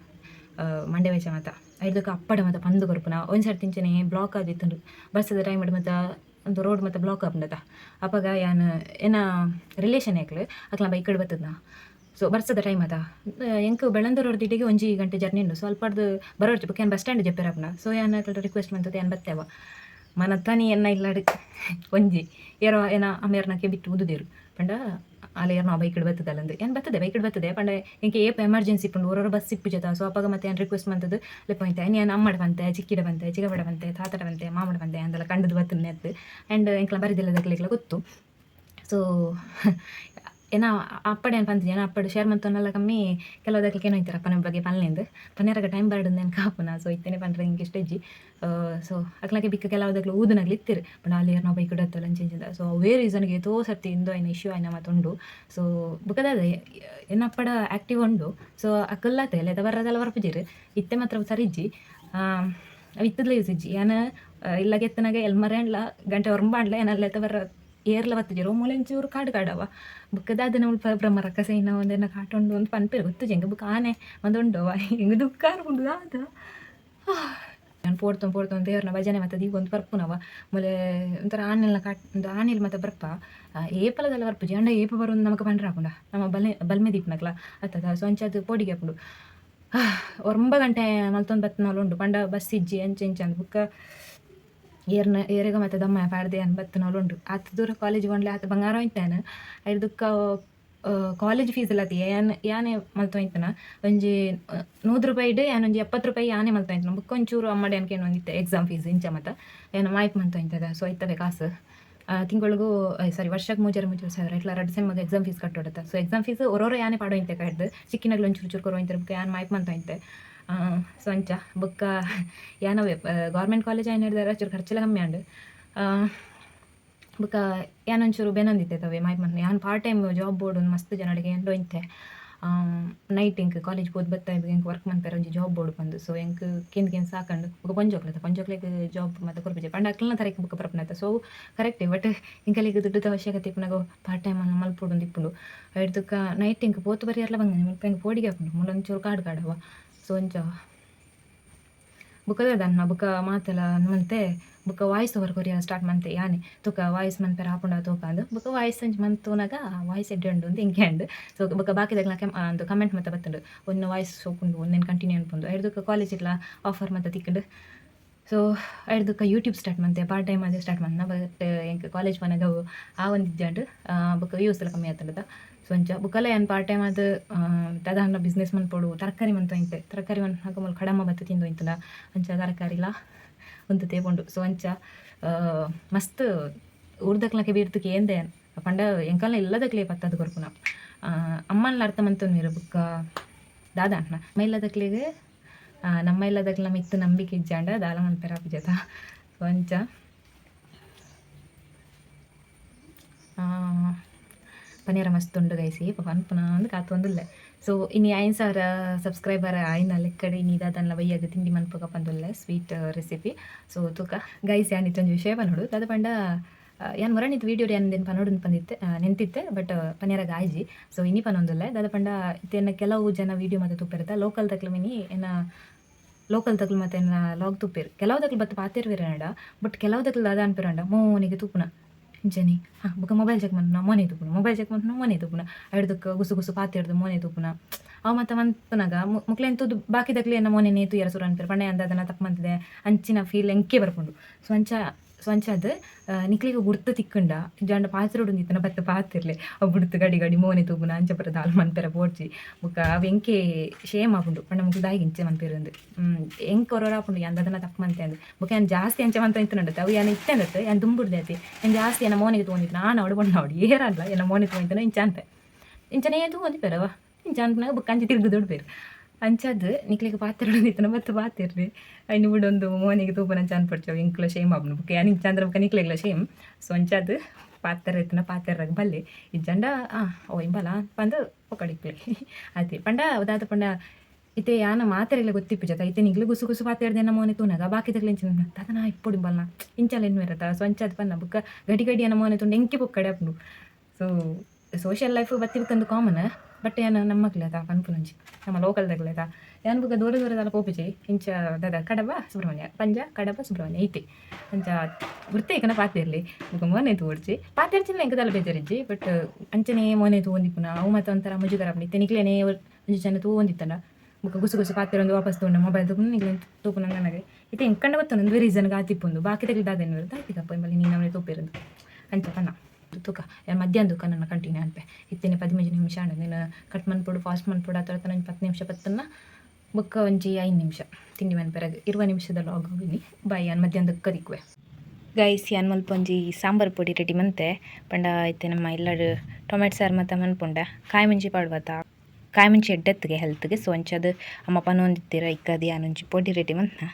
ಮಂಡ್ಯ ವೆಚ್ಚ ಮಾತ ಐದಕ್ಕೆ ಅಪ್ಪಡೆ ಮತ್ತು ಪಂದು ಕೊರ್ಪುನ ಒಂದು ಸರ್ತಿ ತಿಂಚನೆ ಬ್ಲಾಕ್ ಆದಿತ್ತು ಬಸ್ಸದ ಟೈಮ್ ಮತ್ತು ಒಂದು ರೋಡ್ ಮತ್ತು ಬ್ಲಾಕ್ ಆಪುಂಡತ ಅಪ್ಪಾಗ ಯಾನು ಏನ ರಿಲೇಷನ್ ಯಾಕ್ಲು ಅಕ್ಲ ಬೈಕಡ್ ಬರ್ತದ ಸೊ ಬರ್ಸದ ಟೈಮ್ ಅದ ಎಂಕ್ ಬೆಳಂದೂರು ಹೊರದಿಟ್ಟಿಗೆ 1 ಗಂಟೆ ಜರ್ನಿ ಉಂಡು ಸ್ವಲ್ಪದು ಬರೋರ್ಚು ಬುಕ್ ಏನು ಬಸ್ ಸ್ಟ್ಯಾಂಡ್ ಜಪ್ಪಿರಪ್ಪನ ಸೊ ಏನು ರಿಕ್ವೆಸ್ಟ್ ಮಾಡ್ತದೆ ಏನು ಬರ್ತೇವ ಮನತ್ತಾನಿ ಎನ್ನ ಇಲ್ಲಾಡು ಒಂಜಿ ಏರೋ ಏನ ಅಮೇರ್ನಕ್ಕೆ ಬಿಟ್ಟು ಉದುದೇರು ಪಂಡ ಅಲ್ಲಿ ಏನೋ ಬೈಕಡ್ ಬರ್ತದಲ್ಲ ಅಂದ್ರೆ ಏನು ಬರ್ತದೆ ಬೈಕಡ್ ಬರ್ತದೆ ಪಂಡ ಇಂಕೆ ಏಪ ಎಮರ್ಜೆನ್ಸಿ ಪುಂಡು ಊರವರು ಬಸ್ ಸಿಪ್ಪುಜತ ಸೊ ಅಪ್ಪಾಗ ಮತ್ತೆ ಏನು ರಿಕ್ವೆಸ್ಟ್ ಮಾಡ್ತದ್ದು ಲೆಪ್ಪಂತೆ ನೀನು ಅಮ್ಮಡ ಬಂತೆ ಚಿಕ್ಕಿಡ ಬಂತೆ ಚಿಕ್ಕಬಡ ಬಂತೆ ತಾತಡ ಬಂತೆ ಮಾಮಡ ಬಂತೆ ಅಂದೆಲ್ಲ ಕಂಡದ್ದು ಬರ್ತದೆ ಎತ್ತು ಆ್ಯಂಡ್ ಎಂಕ್ಲ ಬರಿದಿಲ್ಲದಕ್ಲೆಲ್ಲ ಗೊತ್ತು ಸೊ ಏನ ಅಪ್ಪಡೆ ಏನು ಪಂತ ಏನ ಅಪ್ಪಡು ಶೇರ್ ಮಂತನೆಲ್ಲ ಕಮ್ಮಿ ಕೆಲವುದಕ್ಕೆ ಏನೋ ಇರ್ತಾರೆ ಅಪ್ಪನ ಬಗ್ಗೆ ಪಲ್ಲೆಂದು ಪನ್ನೆರಗ ಟೈಮ್ ಬರ್ಡು ಏನು ಕಾಪುನ ಸೊ ಇತ್ತೇನೆ ಪಂಡ್ರೆ ಹಿಂಗೆ ಇಷ್ಟಜ್ಜಿ ಸೊ ಅಕ್ಲಾಗೆ ಬಿಕ್ಕ ಕೆಲವುದಕ್ಕೆ ಊದನಾಗ್ಲಿ ಇತ್ತಿರು ಬಟ್ ಅಲ್ಲಿ ನಾವು ಬೈಕ್ ಇಡತ್ತಲ್ಲ ಅಂಚಿಂದ ಸೊ ಅವೇ ರೀಸನ್ಗೆ ತೋ ಸರ್ತಿ ಇಂದು ಐನ ಇಶ್ಯೂ ಆಯ್ನ ಮತ್ತುಂಡು ಸೊ ಬುಕ್ಕದಾದ ಏನಪ್ಪಡ ಆ್ಯಕ್ಟಿವ್ ಉಂಡು ಸೊ ಅಕ್ಕಲ್ಲತ್ತೆ ಎಲ್ಲ ಬರೋದೆಲ್ಲ ಬರ್ಪುಜಿರು ಇತ್ತೆ ಮಾತ್ರ ಸರಿಜ್ಜಿ ಇತ್ತದ್ಲ ಯೂಸ್ ಇಜ್ಜಿ ಏನು ಇಲ್ಲ ಎತ್ತನಾಗೆ ಎಲ್ಮರೆಂಡ್ಲ ಗಂಟೆ ಹೊರಂಬಾಡ್ಲ ಏನಲ್ಲ ಬರ ಏರ್ಲ ಬತ್ತಿಜಿ ರೋಮೂಲೆಂಚೂರು ಕಾಡವ ಬುಕ್ಕದಾದ ನಾವು ಬ್ರಹ್ಮರಕ್ಕ ಸೈನ ಒಂದೇನ ಕಾಟೊಂಡು ಒಂದು ಪನ್ಪೇರು ಗೊತ್ತು ಜಂಗೆ ಬುಕ್ ಆನೆ ಒಂದುಂಡವ ಹಿಂಗೆ ದುಃಖ ಉಂಡು ದಾದ ನಾನು ಪೋಡ್ತು ದೇವ್ರನ್ನ ಭಜನೆ ಮತ್ತು ಈಗ ಒಂದು ಬರ್ಪುನವ ಆಮೇಲೆ ಒಂಥರ ಆನೆಲ್ಲ ಒಂದು ಆನೆಲ್ ಮತ್ತು ಬರ್ಪ ಏಪಲದೆಲ್ಲ ಬರ್ಪುಜಿ ಅಂಡ ಏಪ ಬರೋದು ನಮಗೆ ಪಂಡ್ರ ಹಾಕೊಂಡ ನಮ್ಮ ಬಲ್ಮೆ ದೀಪನಕ್ಲ ಅತ್ತದ ಸೊ ಅಂಚದು ಪೋಡಿಗೆ ಹಾಕೊಂಡು 9 ಗಂಟೆ ಮಲ್ತೊಂದು ಬತ್ತು ಉಂಡು ಪಂಡ ಬಸ್ ಇಜ್ಜಿ ಅಂಚೆ ಬುಕ್ಕ ಏರೆಗ ಮತ್ತು ದಮ್ಮ ಪಾಡ್ದೆ ಅನ್ಬತ್ತು ಉಂಡು ಆತ ದೂರ ಕಾಲೇಜ್ ಬಂಡ್ಲೆ ಆತ ಬಂಗಾರ ಹೋಯ್ತಾನೆ ಐದಕ್ಕ ಕಾಲೇಜ್ ಫೀಸ್ ಎಲ್ಲ ಯಾನೆ ಮಲ್ತೋಯ್ತನ ಒಂಜಿ 100 ರೂಪಾಯಿ ಏನೊಂಜಿ 70 ರೂಪಾಯಿ ಯಾನೆ ಮಲ್ತೋಯ್ತನ ಬುಕ್ ಒಂಚೂರು ಅಮ್ಮಡಿ ಅನ್ಕೆ ಒಂದಿತ್ತೆ ಎಕ್ಸಾಮ್ ಫೀಸ್ ಇಂಚ ಮತ್ತು ಏನು ಮಾಯ್ಕ್ ಮಂತೋಯ್ತದ ಸೊ ಐತವೆ ಕಾಸು ತಿಂಗಳಿಗೂ ಸಾರಿ ವರ್ಷಕ್ಕೆ 3 ಸಾವಿರ ಇಟ್ಲ 2 ಸೆಮ್ಮಗೆ ಎಕ್ಸಾಮ್ ಫೀಸ್ ಕಟ್ಟೋಡತ್ತ ಸೊ ಎಕ್ಸಾಮ್ ಫೀಸ್ ಒರೋರು ಯಾನೆ ಪಾಡೋಯ್ತೆ ಕಡ್ದು ಚಿಕ್ಕಿನಾಗ್ಲು ಒಂಚೂರು ಚೂರು ಕೊರೋಯ್ತಾರೆ ಬುಕ್ ಯಾನು ಮಾಯ್ಕ್ ಮಂತೋಯ್ತೆ ಸೊ ಅಂಚ ಬುಕ್ಕ ಏನವೇ ಗೌರ್ಮೆಂಟ್ ಕಾಲೇಜ್ ಏನು ಹೇಳಿದಾರೆ ಚೂರು ಖರ್ಚೆಲ್ಲ ಕಮ್ಮಿ ಅಂಡು ಬುಕ್ಕ ಏನೊಂಚೂರು ಬೆನೊಂದಿತ್ತವೆ ಮಾಯ್ಕ್ ಮಂತ್ ಯಾನು ಪಾರ್ಟ್ ಟೈಮ್ ಜಾಬ್ ಬೋರ್ಡು ಮಸ್ತ್ ಜನರಿಗೆ ಎಂಟು ಇಂತೆ ನೈಟ್ ಇಂಕ್ ಕಾಲೇಜ್ ಹೋದ್ ಬತ್ತಾ ಹೆಂಗೆ ವರ್ಕ್ ಮಾಡ್ತಾರೆ ಒಂಜಿ ಜಾಬ್ ಬೋರ್ಡ್ ಬಂದು ಸೊ ಹೆಂಗೆ ಕೇಂದ್ರ ಸಾಕಂಡು ಬುಕ್ಕ ಪಂಜೋಕ್ಲೆಗೆ ಜಾಬ್ ಮತ್ತು ಕೊರ್ಪುಜೆ ಪಂಡ ಅಕ್ಲನ ತರಕ್ಕೆ ಬುಕ್ಕ ಬರ್ಪನತ್ತ ಸೊ ಕರೆಕ್ಟೇ ಬಟ್ ಇಂಕಲಿಗೆ ದುಡ್ಡು ಅವಶ್ಯಕತೆ ಇಪ್ಪನಾಗ ಪಾರ್ಟ್ ಟೈಮ್ ಅನ್ನು ಮಲ್ಪೋಡು ಇಪ್ಪುಂಡು ಹಿಡ್ದಕ್ಕ ನೈಟ್ ಇಂಕ್ ಪೋತು ಬರಿಯರ್ಲ ಬಂಗ ಮುಲ್ಪ ಹಿಂಗೆ ಪೋಡಿಗೆ ಹಾಕೊಂಡು ಮುಲ್ಲೊಂಚೂರು ಕಾಡವ ಸೊ ಒಂಚ ಬುಕ್ಕದ ಅನ್ನ ಬುಕ್ಕ ಮಾತೆಲ್ಲ ಮಂತೆ ಬುಕ್ಕ ವಾಯ್ಸ್ ಓವರ್ ಕೊರಿಯ ಸ್ಟಾರ್ಟ್ ಮಂತೆ ಯಾನೆ ತುಕ ವಾಯ್ಸ್ ಮಂಪೆರ ಹಾಕೊಂಡ ತೂಕ ಅಂದು ಬುಕ್ಕ ವಾಯ್ಸ್ ಅಂಚ್ ಮಂತೋನಾಗ ವಾಯ್ಸ್ ಎಡ್ಡೆ ಉಂಡು ಅಂತ ಹಿಂಗೆ ಅಂಡು ಸೊ ಬುಕ್ಕ ಬಾಕಿದಾಗ ಒಂದು ಕಮೆಂಟ್ ಮತ್ತೆ ಬತ್ತುಂಡು ಒಂದು ವಾಯ್ಸ್ ಸೋಪುಂಡು ಒಂದೇನು ಕಂಟಿನ್ಯೂ ಅನ್ಪುಂಡು ಐದಕ್ಕೆ ಕಾಲೇಜ್ ಇಲ್ಲ ಆಫರ್ ಮತ್ತೆ ತಿಕ್ಕಂಡು ಸೊ ಐದಕ್ಕೆ ಯೂಟ್ಯೂಬ್ ಸ್ಟಾರ್ಟ್ ಮಂತೆ ಪಾರ್ಟ್ ಟೈಮ್ ಅದೇ ಸ್ಟಾರ್ಟ್ ಮಂತ ಬಟ್ ಹೆಂಗೆ ಕಾಲೇಜ್ ಮನೆಗೆ ಆ ಒಂದು ಇಜ್ಜಾಂಡು ಬುಕ್ಕ ವ್ಯೂಸ್ ಎಲ್ಲ ಕಮ್ಮಿ ಆಗ್ತದ ಸೊ ಅಂಚ ಬುಕ್ಕಲ್ಲ ಏನು ಪಾರ್ಟ್ ಟೈಮ್ ಅದು ತದಾನ ಬಿಸ್ನೆಸ್ ಮನ್ಪೋಡು ತರಕಾರಿ ಮಂತು ಇಂತೆ ತರಕಾರಿ ಮನ್ ಹಾಕಮಲ್ ಕಡಮ್ಮ ಬತ್ತು ತಿಂದು ಇಂತದ ಅಂಚ ತರಕಾರಿಲ ಒಂದು ತೇಪುಂಡು ಸೊ ಅಂಚ ಮಸ್ತ್ ಊರ್ದಕ್ಲಕ್ಕೆ ಬೀರ್ತಕ್ಕೆ ఏందే ಪಂಡ ಎಂಕಲ್ನ ಇಲ್ಲದಕ್ಲೇ ಪತ್ತದು ಕೊರ್ಪುನ ಅಮ್ಮನ ಅರ್ಥ ಮಂತೊಂದು ಬುಕ್ಕ ದಾದ ಅಣ್ಣ ಮೈಲದಕ್ಲಿಗೆ ನಮ್ಮ ಇಲ್ಲದಕ್ಲ ಮಿತ್ತು ನಂಬಿಕೆ ಇಜ್ಜಾಂಡ ದಾಲ ಮಲ್ಪೆರ ಅಪ್ಪಿಜತ ಕೊಂಚ ಪನೀರ ಮಸ್ತ್ ಉಂಡು ಗೈಸಿ ಪನ್ಪುನ ಅಂದು ಕಾತೊಂದುಲ್ಲೆ. ಸೊ ಇನ್ನು 5,000 ಸಬ್ಸ್ಕ್ರೈಬರ್ ಆಯ್ನ ಲೆಕ್ಕಡೆ ಇನ್ನು ಇದಾದನ್ಲ ಬಯ್ಯಾಗ ತಿಂಡಿ ಮನ್ಪುಗ ಪಂದುಲ್ಲೆ ಸ್ವೀಟ್ ರೆಸಿಪಿ. ಸೊ ತೂಕ ಗೈಸ್ ಯಾನ್ ಇತ್ತೊಂದು ವಿಷಯ ಪನೋಡು ದಾದ ಪಂಡ ಯಾನ್ ಮೊರಣಿತ್ತು ವೀಡಿಯೋ ಯಾನ್ ಪನೋಡು ಪಂದಿತ್ತೆ ನೆಂತಿತ್ತೆ ಬಟ್ ಪನೀರಾಗ ಆಯ್ಜಿ. ಸೊ ಇನ್ನಿ ಪನೊಂದುಲ್ಲೆ ದಾದ ಪಂಡ ಇತ್ತೇನ ಕೆಲವು ಜನ ವೀಡಿಯೋ ಮತ್ತೆ ತುಪ್ಪಿರುತ್ತೆ ಲೋಕಲ್ ತಕ್ಲ ಮಿನಿ ಏನ ಲೋಕಲ್ ತಕ್ಲು ಮತ್ತೆ ಲಾಗ್ ತುಪ್ಪೇರು ಕೆಲವುದಕ್ಲು ಬತ್ತು ಪಾತಿರ್ವಿರನಡ ಬಟ್ ಕೆಲವುದಕ್ಲು ದಾದ ಅನ್ಪಿರಂಡ ಮೋನಿಗೆ ತುಪ್ಪುನ ಇಂಚನಿ ಬೊಕ ಮೊಬೈಲ್ ಚೆಕ್ ಮಾಡ್ನ ಮೋನೆ ತುಪ್ಪುನ ಮೊಬೈಲ್ ಚೆಕ್ ಮಾಡ್ನ ಮೋನೆ ತುಪ್ಪುನ ಹಿಡ್ದಕ್ಕೆ ಗುಸು ಗುಸು ಪಾತಿ ಹಿಡ್ದು ಮೋನೆ ತುಪ್ಪುನ ಅವು ಮತ್ತೆ ಮನ್ಪುನಾಗ ಮುಕ್ಲೆಂತದ್ದು ಬಾಕಿದಕ್ಲಿ ಎನ್ನ ಮೋನೆ ನೇತು ಎರಸುರ ಅನ್ಪೇರು ಪಂಡೆ ಅಂದ ಅದನ್ನು ತಪ್ಪಂತಿದೆ ಅಂಚಿನ ಫೀಲ್ ಎಂಕೆ ಬರ್ಕೊಂಡು ಸ್ವಂಚದು ನಿಕ್ಲಿಗೆ ಗುರ್ತು ತಿಕ್ಕಂಡ ಜಾಂಡ ಪಾತ್ರೆ ನಿತ್ತನ ಬತ್ತ ಪಾತಿರ್ಲೆ ಅವು ಬಿಡ್ತು ಗಡಿ ಗಡಿ ಮೋನೆ ತೂಪುನ ಅಂಚ ಬರ ದಾಲ್ ಮನ್ಪೆರ ಪೋಡ್ಚಿ ಬುಕ್ಕ ಅವು ಎಂಕೆ ಶೇಮ್ ಆಪುಂಡು ಪಂಡ ಮುಗ್ಲು ದಾಯಿಗೆ ಇಂಚೆ ಮನ್ಪೇರಂದು ಎಂಕ್ ಹೊರ ಆಪುಂಡು ಅಂದ ಅದನ್ನು ತಪ್ಪು ಮಂತೆ ಅಂದು ಬುಕ್ಕ ಏನು ಜಾಸ್ತಿ ಅಂಚೆ ಮಂತ ಇತ್ತನಂಡತ್ತೆ ಅವು ಏನು ಇತ್ತೆ ಅಂದತ್ತೆ ಏನು ದುಂಬುಡ್ದೈತಿ ಏನು ಜಾಸ್ತಿ ಏನ ಮೋನಿಗೆ ತೊಗೊಂಡಿತ್ತು ನಾನು ಅವಡು ನೋಡಿ ಏರಲ್ಲ ಏನ ಮೋನೆ ತೊಗೊಂಡಿದ್ದಾನೆ ಇಂಚ ಅಂತೆ ಇಂಚನೇ ತೊಗೊಂಡಿದ್ದಾರವ ಇಂಚ ಅಂತನಾಗ ಬುಕ್ಕ ಅಂಚೆ ತಿರುಗಿ ದುಡ್ಬೇರು ಅಂಚದು ನಿಕ್ಲಿಗೆ ಪಾತ್ರೆ ನಿತ್ತನ ಮತ್ತೆ ಪಾತಿರ್ರಿ ಅಯ್ನು ಬಿಡೊಂದು ಮೋನಿಗೆ ತೂಪನಂಚ ಅನ್ಪಡ್ಚವು ಇಂಕ್ಲ ಶೇಮ್ ಆಬ್ನು ಬುಕ್ಕ ಯಾನ್ ಇಂಚ ಅಂದ್ರೆ ಬುಕ್ಕ ನಿಕ್ಲೆಗ್ಲ ಶೇಮ್. ಸೊ ಅಂಚದು ಪಾತ್ರೆ ಇತ್ತನ ಪಾತ್ರೆರಾಗ ಬಲ್ಲೆ ಇಜ್ಜಂಡ ಓ ಇಂಬಲ ಪಂದು ಒಕ್ಕಡಿಕ್ಲೆ ಅದೇ ಪಂಡ ಅದಾದ ಪಂಡ ಇತ್ತೆ ಯಾನ ಮಾತ್ರೆಲ್ಲ ಗೊತ್ತಿಪ್ಪಿಜಕ ಇತ್ತೆ ನಿಗ್ಲು ಗುಸು ಗುಸು ಪಾತ್ರೆರ್ದೇನ ಮೋನೆ ತೂನಾಗ ಬಾಕಿದಗ್ಲ ಇಂಚಿನ ಅದನ್ನ ಇಪ್ಪೊಡಿ ಇಂಬಲ್ನ ಇಂಚಲ್ಲ ಏನು ಇರತ್ತ. ಸೊ ಅಂಚದು ಪನ್ನ ಬುಕ್ಕ ಗಡಿ ಗಡಿ ಅನ್ನ ಮೋನೆ ತುಂಡು ಎಂಕಿ ಬುಕ್ಕಡೆ ಅಪ್ನು. ಸೊ ಸೋಷಿಯಲ್ ಲೈಫ್ ಬತ್ತಿಬೇಕಂದು ಕಾಮನ್ ಬಟ್ ಏನು ನಮ್ಮ ಮಕ್ಳದ ಪನ್ಪುನಂಜಿ ನಮ್ಮ ಲೋಕಲ್ದಾಗ್ಲದ ಏನು ಬುಕ್ಕ ದೂರ ದೂರದಲ್ಲ ಪೋಪಿಜಿ ಇಂಚ ದದ ಕಡಬ ಸುಬ್ರಹ್ಮಣ್ಯ ಪಂಜ ಕಡಬ ಸುಬ್ರಹ್ಮಣ್ಯ ಐತಿ ಅಂಚ ಗುರ್ತೇಕನ ಪಾತಿರ್ಲಿ ಬುಕ್ಕ ಮೋನೆ ತೋಡ್ಚಿ ಪಾತಿರ್ಚಿಲ್ಲ ಎಂಕದಲ್ಲ ಬೇಜಾರಿಜ್ಜಿ ಬಟ್ ಅಂಚನೆ ಮೋನೆ ತಗೊಂದಿಪ್ಪುನ ಅವು ಮತ್ತೆ ಒಂಥರ ಮುಜುಗರ ನಿತ್ತೆ ನಿಕ್ಲೇನೆ ಒಂಜು ಜನ ತಗೊಂದಿತ್ತಂಡ ಬುಕ್ಕ ಗುಸು ಗುಸು ಪಾತ್ರೆ ಒಂದು ವಾಪಸ್ ತೊಗೊಂಡ ಮೊಬೈಲ್ ತಗೊಂಡು ನಿಗ್ಲೆ ತೂಪು ನನಗೆ ಇತ್ತೆ ಎಂಕಂಡ ಗೊತ್ತೊಂದು ಒಂದು ರೀಸನ್ಗೆ ಆತಿಪ್ಪೊಂದು ಬಾಕಿ ತೆಗಿದಾದೇನು ಇರುತ್ತೆ ಆಯ್ತಿಗಪ್ಪ ಎಂಬಲ್ಲಿ ನೀನು ಅವನೇ ತೂಪಿರೋದು ಅಂಚ ಪನ್ನ ತೂಕ ಮಧ್ಯಾಹ್ನ ನನ್ನ ಕಂಟಿನ್ಯೂ ಅನ್ಪೆ ಇತ್ತೇನೆ 15 ನಿಮಿಷ ಅಣ್ಣ ನೀನು ಕಟ್ ಮನ್ಪೊಡು ಫಾಸ್ಟ್ ಮನ್ಪೊಡು ಆ ಥರ 10 ನಿಮಿಷ ಪತ್ತನ್ನ ಬುಕ್ಕ ಒಂಜಿ 5 ನಿಮಿಷ ತಿಂಡಿ ಮನ್ಪೆರಾಗ 20 ನಿಮಿಷದ ಲಾಗ್ ಹೋಗಿನಿ ಬಾಯ್ ಯಾನ್ ಮಧ್ಯಾಹ್ನಕ್ಕೆ ಕದಿಕ್ವೆ ಗೈಸ್ ಯಾನ್ ಮಲ್ಪ ಒಂಜಿ ಸಾಂಬಾರು ಪೊಡಿ ರೆಡಿ ಮಂತೆ ಪಂಡ ಐತೆ ನಮ್ಮ ಎಲ್ಲಡು ಟೊಮೆಟೊ ಸಾರು ಮತ್ತು ಮನ್ಪುಂಡ ಕಾಯಿ ಮುಂಚಿ ಪಾಡ್ವತ್ತ ಕಾಯಿ ಮುಂಚಿ ಎಡ್ಡೆತ್ತಿಗೆ ಹೆಲ್ತ್ಗೆ. ಸೊ ಅಂಚದು ಅಮ್ಮ ಪನೊಂದಿತ್ತೀರ ಇಕ್ಕದು ಯಾನೊಂಜಿ ಪೊಡಿ ರೆಡಿ ಮಂತನ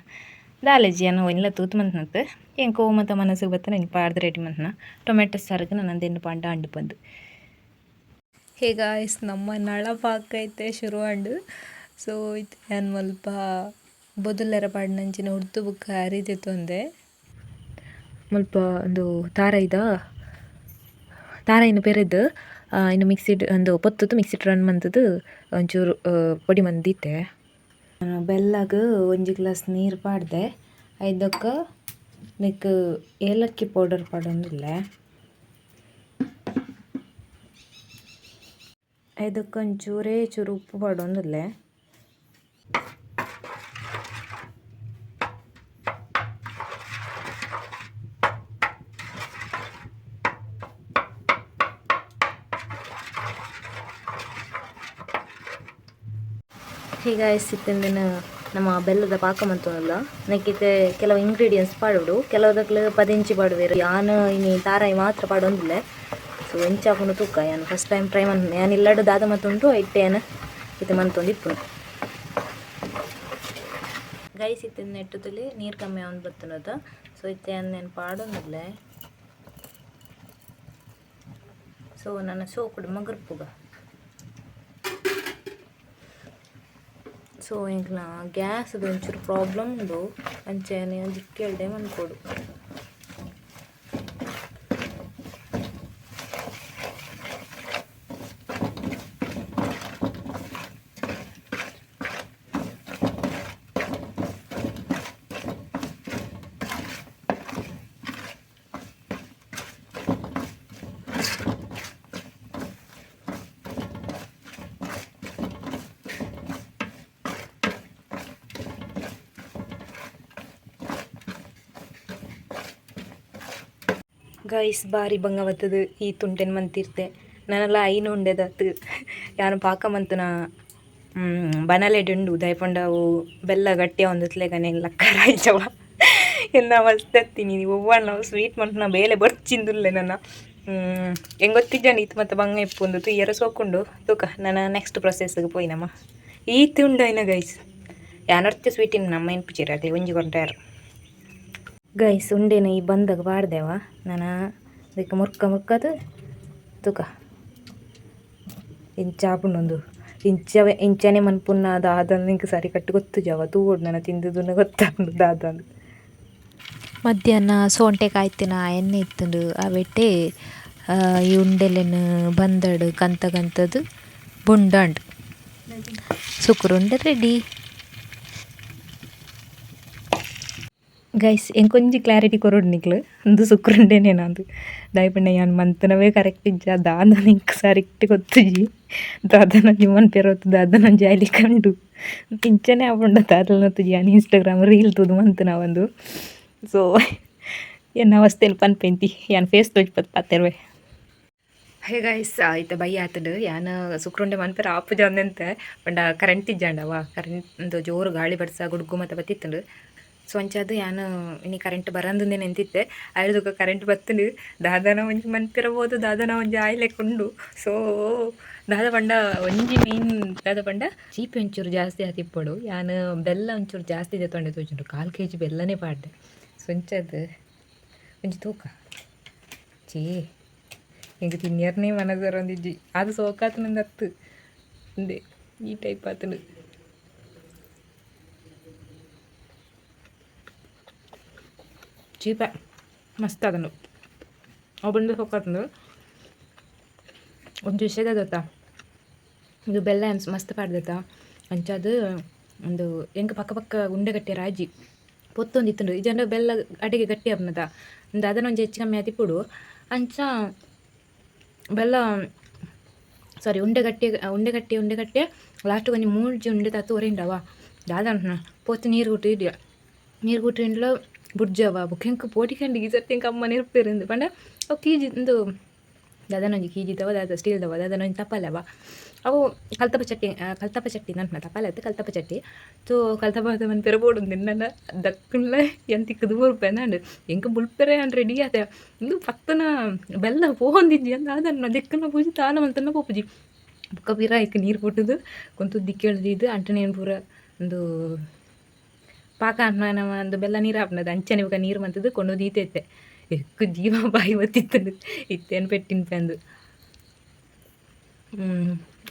ದಾಲೇಜಿ ಅನ್ನ ಎಲ್ಲ ತೂತು ಮಂತನತ್ತು ಏನು ಕೋವು ಮತ್ತು ಮನಸ್ಸಿಗೆ ಬತ್ತ ನೆನಪು ಪಾಡ್ದು ರೆಡಿ ಮಂತನ ಟೊಮೆಟೊ ಸಾರಿಗೆ ನಂದೇನು ಪಾಂಡ ಅಂಡು ಬಂದು ಹೇಗಾಯ್ಸ್ ನಮ್ಮ ನಳ ಪಾಕೈತೆ ಶುರು ಅಂಡು. ಸೊ ಇದು ಏನು ಮಲ್ಪ ಬೊದಲೆರ ಪಾಡ್ನಂಚಿನ ಹುಡ್ತು ಬುಕ್ಕ ಹರಿದಿತ್ತು ಅಂದೆ ಮಲ್ಪ ಒಂದು ತಾರಾಯಿನ ಪೆರೆದು ಇನ್ನು ಮಿಕ್ಸಿಡ್ ಒಂದು ಪೊತ್ತದು ಮಿಕ್ಸಿಡ್ ರನ್ ಮಂತದ್ದು ಒಂಚೂರು ಪೊಡಿ ಮಂದಿತ್ತೆ ಬೆಲ್ಲಾಗ ಒಂಜಿ ಗ್ಲಾಸ್ ನೀರು ಪಾಡ್ದೆ ಐದಕ್ಕೆ ನೆಕ್ ಏಲಕ್ಕಿ ಪೌಡರ್ ಪಾಡೊಂದಿಲ್ಲ ಐದಕ್ಕೆ ಒಂಚೂರೇ ಚೂರು ಉಪ್ಪು ಪಾಡೊಂದಿಲ್ಲ ಹೀಗಾಯಿಸಿತ್ತಿಂದಿನ ನಮ್ಮ ಬೆಲ್ಲದ ಪಾಕ ಮಂತಲ್ಲ ನೆಕ್ಕಿತ್ತೆ ಕೆಲವು ಇಂಗ್ರೀಡಿಯೆಂಟ್ಸ್ ಪಾಡುಡು ಕೆಲವುದಕ್ಲು 10 ಇಂಚಿ ಪಾಡುವೇರು ಯಾನು ಇನ್ನು ತಾರಾಯಿ ಮಾತ್ರ ಪಾಡೊಂದಿಲ್ಲ. ಸೊ ಎಂಚಾಪುಂಡು ತೂಕ ಯಾನು ಫಸ್ಟ್ ಟೈಮ್ ಟ್ರೈ ಮನ್ ಯಾನು ಇಲ್ಲಡು ದಾದ ಮತ್ತುಂಟು ಐಟೆ ಏನು ಇದು ಮಂತೊಂದು ಇಪ್ಪುನು ಗೈಸ್ ಇತ್ತಿನ ನೆಟ್ಟದಲ್ಲಿ ನೀರು ಕಮ್ಮಿ ಅವನು ಬರ್ತನದ. ಸೊ ಇತ್ತೆ ನಾನು ಪಾಡೊಂದಿಲ್ಲ. ಸೊ ನನ್ನ ಸೋಕುಡು ಮಗರ್ಪುಗ ಸೊ ಇಂಕ್ಲ ಗ್ಯಾಸ್ದು ಒಂಚೂರು ಪ್ರಾಬ್ಲಮ್ ಉಂಡು ಅಂಚೆನೆ ಜಿಕ್ಕೆ ಹೇಳ್ದೆ ಮನ್ಕೊಡು. ಗೈಸ್ ಬಾರಿ ಬಂಗ ಬತ್ತದು ಈ ತುಂಟೆನ್ ಮಂತಿರ್ತೆ ನಾನೆಲ್ಲ ಐನು ಉಂಡೆದತ್ತು ಯಾನು ಪಾಕ ಮಂತನ ಬನಲೆಡ್ ಉಂಡು ದಯಪಂಡವು ಬೆಲ್ಲ ಗಟ್ಟಿಯ ಒಂದತ್ಲೆಗನೆ ಲಕ್ಕರ ಆಯ್ತವ ಎನ್ನ ಮಸ್ತ್ ಎತ್ತೀನಿ ನೀವು ಒವ್ವಣ್ಣ ಸ್ವೀಟ್ ಮಂತನ ಬೇಲೆ ಬರ್ಚಿಂದುಲ್ಲೆ ನನ್ನ ಹೆಂಗೆ ಗೊತ್ತಿದ್ದಾನೆ ಇತ್ತು ಮತ್ತು ಬಂಗ ಇಪ್ಪೊಂದು 2 ಇಯರ್ ಸೋಕೊಂಡು ತೂಕ ನಾನು ನೆಕ್ಸ್ಟ್ ಪ್ರೊಸೆಸ್ಗೆ ಪೋಯಿನಮ್ಮ ಈ ತುಂಡೈನ ಗೈಸ್ ಯಾನರ್ತೆ ಸ್ವೀಟಿನ ನಮ್ಮ ನೆನಪಿಚಿರಾಗಲಿ ಒಂಜಿ ಕೊಂಟಾರು ಗೈಸ್ ಉಂಡೆನ ಈ ಬಂದಾಗ ಬಾಡ್ದೇವ ನಾನು ಅದಕ್ಕೆ ಮುರ್ಕದು ತುಕ ಇಂಚಾಪುಂಡೊಂದು ಇಂಚನೆ ಮನ್ಪುನ್ನ ದಾದ ನಿಂಗೆ ಸರಿ ಕಟ್ಟು ಗೊತ್ತು ಜಾವ ತೂಡ್ ನಾನು ತಿಂದುದನ್ನ ಗೊತ್ತಾಂಡು ದಾದಂದು ಮಧ್ಯಾಹ್ನ ಸೋಂಟೆ ಕಾಯ್ತಿನ ಎಣ್ಣೆ ಇತ್ತುಂಡು ಅವೆಟ್ಟೆ ಈ ಉಂಡೆಲೆನ್ ಬಂದಡು ಕಂತದು ಬುಂಡಾಂಡು ಸುಕುರುಂಡೆ ರೆಡಿ ಗೈಸ್ ಎಂಕೊಂಜಿ ಕ್ಲಾರಿಟಿ ಕೊರೋಡು ನಿಕ್ಲು ಒಂದು ಸುಕ್ರುಂಡೇನೆ ನಂದು ದಾಯಪಂಡ ಯಾನ್ ಮಂತನವೇ ಕರೆಕ್ಟ್ ಇಜ್ಜ ದಾದ ನಿಂಕ್ ಸರಿಕ್ಟ್ ಗೊತ್ತುಜಿ ದಾದನ ಜೀವನ್ ಪೆರೋತು ದಾದನ ಜಾಯ್ಲಿ ಕಂಡು ಇಂಚನೆ ಆಪುಂಡ ದಾದನ ತುಜಿ ಯಾನ್ ಇನ್ಸ್ಟಾಗ್ರಾಮ್ ರೀಲ್ ತುದು ಮಂತನ ಒಂದು ಸೊ ಎನ್ನ ಅವಸ್ಥೆಯಲ್ಲಿ ಪನ್ಪೆಂತಿ ಯಾನ್ ಫೇಸ್ ತೋಜ್ಪತ್ ಪಾತೆರ್ವೆ ಹೇ ಗೈಸ್ ಆಯ್ತು ಬೈ ಆತಡು ಯಾನ್ ಸುಕ್ರುಂಡೆ ಮನ್ಪೆರ ಆಪುಜ ಅಂದಂತೆ ಪಂಡ ಕರೆಂಟ್ ಇಜ್ಜಾಂಡವ ಕರೆಂಟ್ ಒಂದು ಜೋರು ಗಾಳಿ ಬಡ್ಸ ಗುಡುಗು ಮತ್ತು ಬತ್ತಿತ್ತುಂಡು ಸೊ ಅಂಚಾದ ಯಾನು ಇನಿ ಕರೆಂಟ್ ಬರಂದೇ ನೆಂತಿತ್ತೆ ಅಯ್ಯದಕ್ಕೆ ಕರೆಂಟ್ ಬತ್ತುಂಡು ದಾದನ ಒಂಜಿ ಮನ್ಪಿರಬೋದು ದಾದನ ಒಂಜಿ ಆಯ್ಲೆಕೊಂಡು ಸೊ ದಾದ ಪಂಡ ಒಂಜಿ ಮೀನ್ ದಾದ ಪಂಡ ಚೀಪೆ ಒಂಚೂರು ಜಾಸ್ತಿ ಆತಿಪ್ಪಡು ಯಾನು ಬೆಲ್ಲ ಒಂಚೂರು ಜಾಸ್ತಿ ತೊಂಡೆ ತೋಜುಂಡು 1/4 kg ಬೆಲ್ಲನೇ ಪಾಡ್ಡೆ ಸೊ ಅಂಚದು ಒಂಜಿ ತೂಕ ಚೀ ಹಿಂಗೆ ತಿನ್ಯರ್ನೇ ಮನಸರೊಂದಿಜ್ಜಿ ಅದು ಸೋಕಾತು ನಂದು ಹತ್ತು ಅಂದೆ ಈ ಟೈಪ್ ಆತುಂಡು ಚೀಪೆ ಮಸ್ತ್ ಅದನ್ನು ಅವು ಬಂದು ಸೊಕ್ಕಾತಂದು ಒಂದು ವಿಷಯದ ಗೊತ್ತಾ ಇದು ಬೆಲ್ಲ ಮಸ್ತ್ ಪಾಡ್ದತ್ತ ಅಂಚದು ಒಂದು ಹೆಂಗೆ ಪಕ್ಕ ಉಂಡೆ ಗಟ್ಟಿಯ ರಾಜಿ ಪೊತ್ತೊಂದಿತ್ತುಂಡು ಇಜಂಡ ಬೆಲ್ಲ ಅಡಿಗೆ ಗಟ್ಟಿ ಹಬ್ಬನದ ಒಂದು ಅದನ್ನೊಂದು ಹೆಚ್ಚು ಕಮ್ಮಿ ಆತಿಪ್ಪುಡು ಅಂಚ ಬೆಲ್ಲ ಸಾರಿ ಉಂಡೆ ಗಟ್ಟಿ ಲಾಸ್ಟ್ ಒಂಜಿ 3 ಉಂಡೆ ತತ್ತು ಹೊರಿಂಡವ ದಾದ ಪೊತ್ತು ನೀರು ಗುಟ್ಟಿಂಡ್ಲ ಬುಡ್ಜವ ಬುಕ್ಕೆಂಕ್ ಪೋಟಿಕಂಡು ಈ ಸರ್ತಿ ಎಂಕ ಅಮ್ಮ ನೆನಪಿರಿಂದ ಪಂಡ ಅವು ಕೀಜಿ ಒಂದು ದಾದನೊಂಜಿ ಕೀಜಿದವ ದಾದ ಸ್ಟೀಲ್ದವ ದಾದನೊಂಜಿ ತಪ್ಪಲವ ಅವು ಕಲ್ತಪ ಚಟ್ಟಿ ನನ್ನ ತಪ್ಪಲೆ ಆಯ್ತು ಕಲ್ತಪ ಚಟ್ಟಿ ಸೊ ಕಲ್ತಪ ಮನ್ ಪೆರಬೋಡು ನಿನ್ನ ದಕ್ಕುಲ್ಲ ಎಂತಿಕ್ಕದು ರೂಪಾಯಿ ಅಂಡು ಎಂಕ ಬುಲ್ಪೆರೆ ಅಂಡ್ ರೆಡಿ ಆತ ಇದು ಪತ್ತನ ಬೆಲ್ಲ ಪೋಂದಿಜ್ಜಿ ಅಂದ ಅದನ್ನು ದಿಕ್ಕನ ಪೂಜಿ ತಾನ ಮಂತನ ಪೋಪುಜಿ ಬುಕ್ಕ ಪೀರ ಇಕ್ಕ ನೀರು ಕೊಟ್ಟದು ಕೊಂತು ದಿಕ್ಕೇಳ್ದಿದ್ದು ಅಂಟನೇನು ಪೂರ ಒಂದು ಪಾಕ ಅನ್ನ ಒಂದು ಬೆಲ್ಲ ನೀರು ಹಾಪ್ನದು ಅಂಚನೆ ಇವಾಗ ನೀರು ಮಂತದ್ದು ಕೊಂಡೋದು ಈತೈತೆ ಎಕ್ಕು ಜೀವ ಬಾಯಿ ಒತ್ತಿತ್ತದು ಇತ್ತೇನು ಪೆಟ್ಟಿನ ಪೆಂದು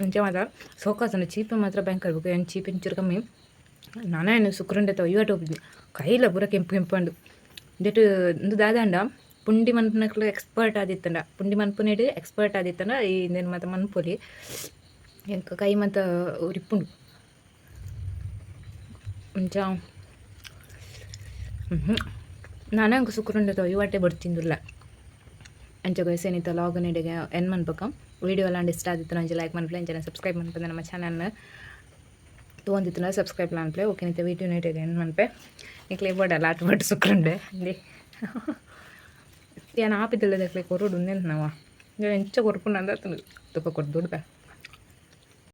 ಅಂಚೆ ಮಾತ್ರ ಸೋಕಾಸನ ಚೀಪೆ ಮಾತ್ರ ಭಯಂಕರ ಬೇಕು ಏನು ಚೀಪೆ ಚೂರು ಕಮ್ಮಿ ನಾನೇನು ಸುಕ್ರುಂಡೆ ತವ ಇವತ್ತು ಹೋಗಿದ್ವಿ ಕೈಲ ಪೂರ ಕೆಂಪು ಜಟ್ಟು ಒಂದು ದಾದಾಂಡ ಪುಂಡಿ ಮನ್ಪುನಕ್ಲು ಎಕ್ಸ್ಪರ್ಟ್ ಆದಿತ್ತಂಡ ಪುಂಡಿ ಮನ್ಪುನೇಡು ಎಕ್ಸ್ಪರ್ಟ್ ಆದಿತ್ತಂಡ ಈ ಇಂದೇನು ಮತ್ತು ಮನ್ಪೊಲಿ ಎಂಕ ಕೈ ಮತ್ತು ಉರಿಪ್ಪುಂಡು ಅಂಚ ನಾನೇ ಹಂಗೆ ಸುಕ್ರುಂಡೆ ತವ ಇವಟ್ಟೆ ಬರ್ತಿಂದಿಲ್ಲ ಅಂಚ ಗೈಸೇನಿತ್ತ ಲಾಗ್ ನೆಡೆಗೆ ಏನು ಮನ್ಬೇಕ ವೀಡಿಯೋ ಎಲ್ಲ ಇಷ್ಟ ಆದಿತ್ತು ನಂಗೆ ಲೈಕ್ ಮಾಡ್ಪ್ಲೆ ಅಂಚನೆ ಸಬ್ಸ್ಕ್ರೈಬ್ ಮಾಡ್ಪಂದೆ ನಮ್ಮ ಚಾನಲ್ನ ತೊಗೊಂದಿತ್ತು ಸಬ್ಸ್ಕ್ರೈಬ್ ಮಾಡ್ಪ್ಲೆ ಓಕೆ ನಿಂತ ವೀಡಿಯೋ ನೆಡೆಗೆ ಏನು ಮನ್ಪೆ ನಿಕ್ಲೆ ಬೋಡಲ್ಲ ಆಟ ಸುಕ್ರುಂಡೆ ಅಂದೆ ಏನು ಆಪಿದ್ದಲ್ಲದಕ್ಕೆ ಕೊರೋಡು ಉಂದೆಂತ ನಾವ ಎಂಚ ಕೊರ್ಪುಂಡು ಅಂದ ತುಕ ಕೊಟ್ಟು ದುಡ್ಬೆ